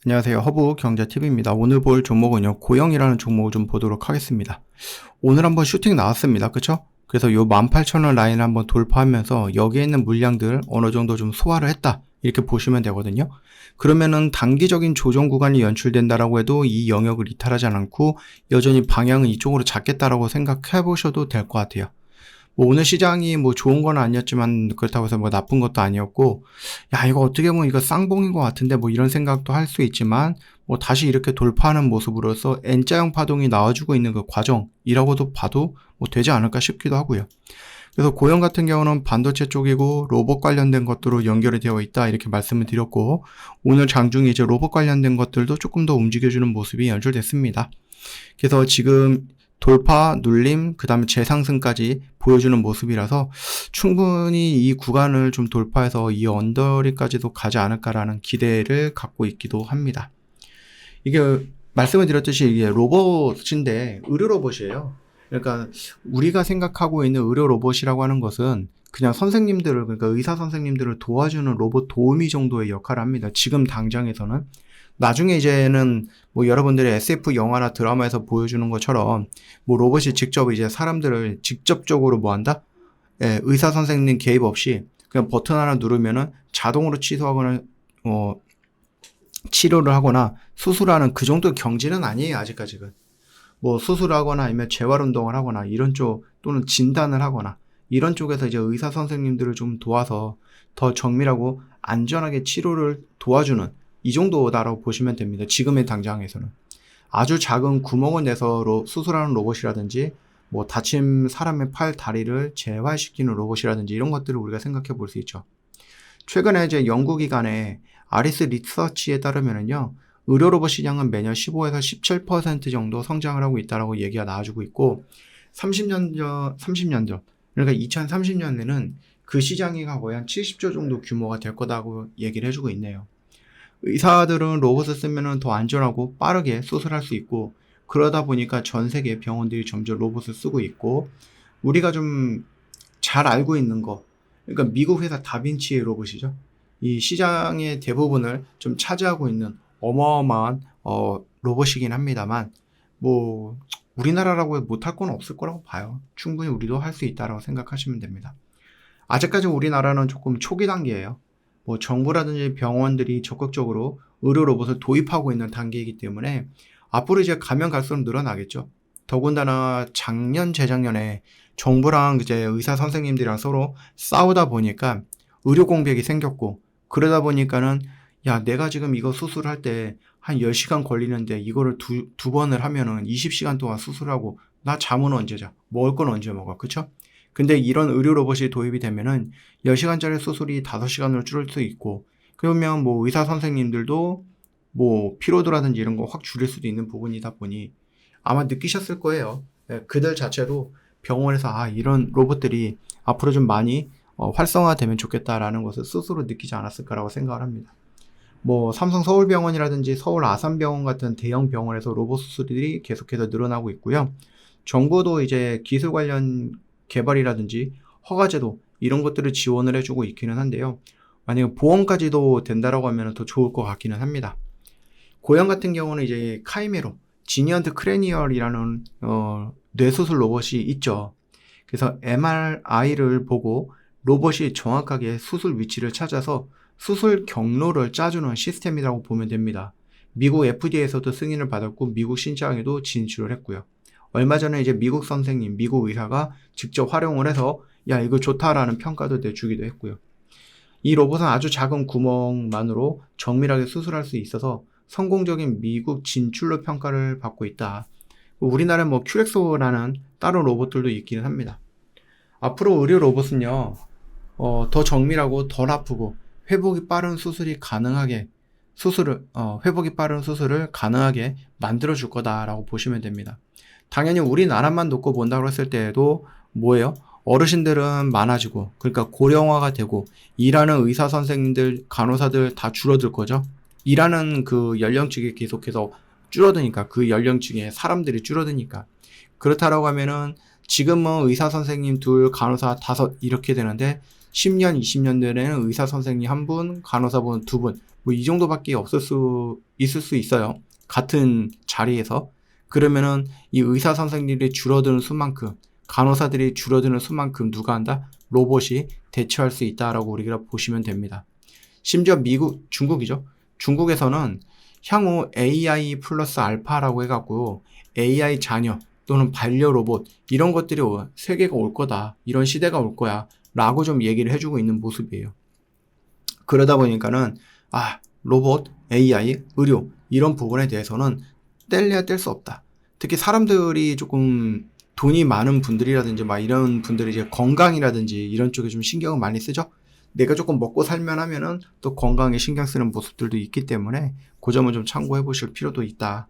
안녕하세요. 허브 경제TV입니다. 오늘 볼 종목은요, 고영이라는 종목을 좀 보도록 하겠습니다. 오늘 한번 슈팅 나왔습니다. 그쵸? 그래서 요 18,000원 라인을 한번 돌파하면서 여기에 있는 물량들 어느 정도 좀 소화를 했다. 이렇게 보시면 되거든요. 그러면은 단기적인 조정 구간이 연출된다라고 해도 이 영역을 이탈하지 않고 여전히 방향은 이쪽으로 잡겠다라고 생각해 보셔도 될 것 같아요. 뭐 오늘 시장이 뭐 좋은 건 아니었지만 그렇다고 해서 뭐 나쁜 것도 아니었고, 야 이거 어떻게 보면 이거 쌍봉인 것 같은데 뭐 이런 생각도 할 수 있지만, 뭐 다시 이렇게 돌파하는 모습으로서 N자형 파동이 나와주고 있는 그 과정이라고도 봐도 뭐 되지 않을까 싶기도 하고요. 그래서 고영 같은 경우는 반도체 쪽이고 로봇 관련된 것들로 연결이 되어 있다 이렇게 말씀을 드렸고, 오늘 장중에 이제 로봇 관련된 것들도 조금 더 움직여주는 모습이 연출됐습니다. 그래서 지금 돌파, 눌림, 그 다음에 재상승까지 보여주는 모습이라서 충분히 이 구간을 좀 돌파해서 이 언더리까지도 가지 않을까라는 기대를 갖고 있기도 합니다. 이게 말씀을 드렸듯이 이게 로봇인데 의료 로봇이에요. 그러니까 우리가 생각하고 있는 의료 로봇이라고 하는 것은 그냥 선생님들을, 그러니까 의사 선생님들을 도와주는 로봇 도우미 정도의 역할을 합니다. 지금 당장에서는. 나중에 이제는 뭐 여러분들의 SF 영화나 드라마에서 보여주는 것처럼 뭐 로봇이 직접 이제 사람들을 직접적으로 뭐 한다? 예, 의사 선생님 개입 없이 그냥 버튼 하나 누르면은 자동으로 취소하거나 치료를 하거나 수술하는 그 정도 경지는 아니에요, 아직까지는. 뭐 수술하거나 아니면 재활 운동을 하거나 이런 쪽, 또는 진단을 하거나 이런 쪽에서 이제 의사 선생님들을 좀 도와서 더 정밀하고 안전하게 치료를 도와주는 이 정도다라고 보시면 됩니다. 지금의 당장에서는. 아주 작은 구멍을 내서 수술하는 로봇이라든지 뭐 다친 사람의 팔, 다리를 재활시키는 로봇이라든지 이런 것들을 우리가 생각해 볼 수 있죠. 최근에 이제 연구기관의 아리스 리서치에 따르면은요, 의료 로봇 시장은 매년 15에서 17% 정도 성장을 하고 있다라고 얘기가 나와주고 있고, 30년 전, 그러니까 2030년에는 그 시장이 거의 한 70조 정도 규모가 될 거다고 얘기를 해주고 있네요. 의사들은 로봇을 쓰면 더 안전하고 빠르게 수술할 수 있고, 그러다 보니까 전 세계 병원들이 점점 로봇을 쓰고 있고, 우리가 좀 잘 알고 있는 거, 그러니까 미국 회사 다빈치의 로봇이죠. 이 시장의 대부분을 좀 차지하고 있는 어마어마한 로봇이긴 합니다만, 뭐 우리나라라고 못할 건 없을 거라고 봐요. 충분히 우리도 할 수 있다라고 생각하시면 됩니다. 아직까지 우리나라는 조금 초기 단계예요. 뭐 정부라든지 병원들이 적극적으로 의료 로봇을 도입하고 있는 단계이기 때문에 앞으로 이제 가면 갈수록 늘어나겠죠. 더군다나 작년, 재작년에 정부랑 이제 의사 선생님들이랑 서로 싸우다 보니까 의료 공백이 생겼고, 그러다 보니까는 야, 내가 지금 이거 수술할 때 한 10시간 걸리는데 이거를 두 번을 하면은 20시간 동안 수술하고 나 잠은 언제 자? 먹을 건 언제 먹어? 그쵸? 근데 이런 의료 로봇이 도입이 되면은 10시간짜리 수술이 5시간으로 줄을 수 있고, 그러면 뭐 의사 선생님들도 뭐 피로도라든지 이런 거 확 줄일 수도 있는 부분이다 보니 아마 느끼셨을 거예요. 그들 자체도 병원에서 이런 로봇들이 앞으로 좀 많이 활성화되면 좋겠다라는 것을 스스로 느끼지 않았을까라고 생각을 합니다. 뭐 삼성 서울병원이라든지 서울 아산병원 같은 대형 병원에서 로봇 수술들이 계속해서 늘어나고 있고요. 정부도 이제 기술 관련 개발이라든지 허가제도 이런 것들을 지원을 해주고 있기는 한데요. 만약에 보험까지도 된다라고 하면 더 좋을 것 같기는 합니다. 고양 같은 경우는 이제 카이메로, 지니언트 크래니얼이라는 뇌수술 로봇이 있죠. 그래서 MRI를 보고 로봇이 정확하게 수술 위치를 찾아서 수술 경로를 짜주는 시스템이라고 보면 됩니다. 미국 FDA에서도 승인을 받았고 미국 신장에도 진출을 했고요. 얼마 전에 이제 미국 선생님, 미국 의사가 직접 활용을 해서 야 이거 좋다라는 평가도 내주기도 했고요. 이 로봇은 아주 작은 구멍만으로 정밀하게 수술할 수 있어서 성공적인 미국 진출로 평가를 받고 있다. 우리나라에 뭐 큐렉소라는 다른 로봇들도 있기는 합니다. 앞으로 의료 로봇은요, 더 정밀하고 덜 아프고 회복이 빠른 수술이 가능하게 회복이 빠른 수술을 가능하게 만들어 줄 거다라고 보시면 됩니다. 당연히 우리나라만 놓고 본다고 했을 때에도 뭐예요? 어르신들은 많아지고, 그러니까 고령화가 되고 일하는 의사 선생님들, 간호사들 다 줄어들 거죠. 일하는 그 연령층이 계속해서 줄어드니까, 그 연령층에 사람들이 줄어드니까. 그렇다라고 하면은 지금은 의사 선생님 둘, 간호사 다섯 이렇게 되는데 10년, 20년 전에는 의사 선생님 한 분, 간호사분 두 분, 뭐 이 정도밖에 있을 수 있어요. 같은 자리에서. 그러면은 이 의사 선생님들이 줄어드는 수만큼, 간호사들이 줄어드는 수만큼 누가 한다? 로봇이 대처할 수 있다라고 우리가 보시면 됩니다. 심지어 중국이죠. 중국에서는 향후 AI 플러스 알파라고 해갖고 AI 자녀 또는 반려 로봇 이런 것들이 세계가 올 거다. 이런 시대가 올 거야. 라고 좀 얘기를 해주고 있는 모습이에요. 그러다 보니까는 로봇, AI, 의료 이런 부분에 대해서는 뗄래야 뗄 수 없다. 특히 사람들이 조금 돈이 많은 분들이라든지 막 이런 분들이 이제 건강이라든지 이런 쪽에 좀 신경을 많이 쓰죠. 내가 조금 먹고 살면 하면은 또 건강에 신경 쓰는 모습들도 있기 때문에 그 점은 좀 참고해 보실 필요도 있다.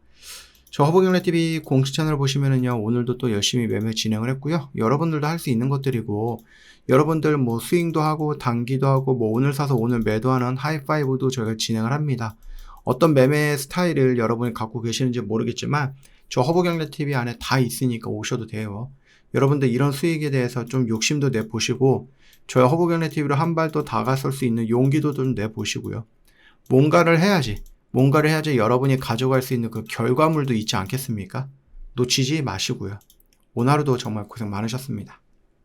저 허브경제TV 공식 채널 보시면은요, 오늘도 또 열심히 매매 진행을 했고요. 여러분들도 할 수 있는 것들이고, 여러분들 뭐 스윙도 하고, 단기도 하고, 뭐 오늘 사서 오늘 매도하는 하이파이브도 저희가 진행을 합니다. 어떤 매매 스타일을 여러분이 갖고 계시는지 모르겠지만, 저 허브경제TV 안에 다 있으니까 오셔도 돼요. 여러분들 이런 수익에 대해서 좀 욕심도 내보시고, 저희 허브경제TV로 한 발 더 다가설 수 있는 용기도 좀 내보시고요. 뭔가를 해야지 여러분이 가져갈 수 있는 그 결과물도 있지 않겠습니까? 놓치지 마시고요. 오늘 하루도 정말 고생 많으셨습니다.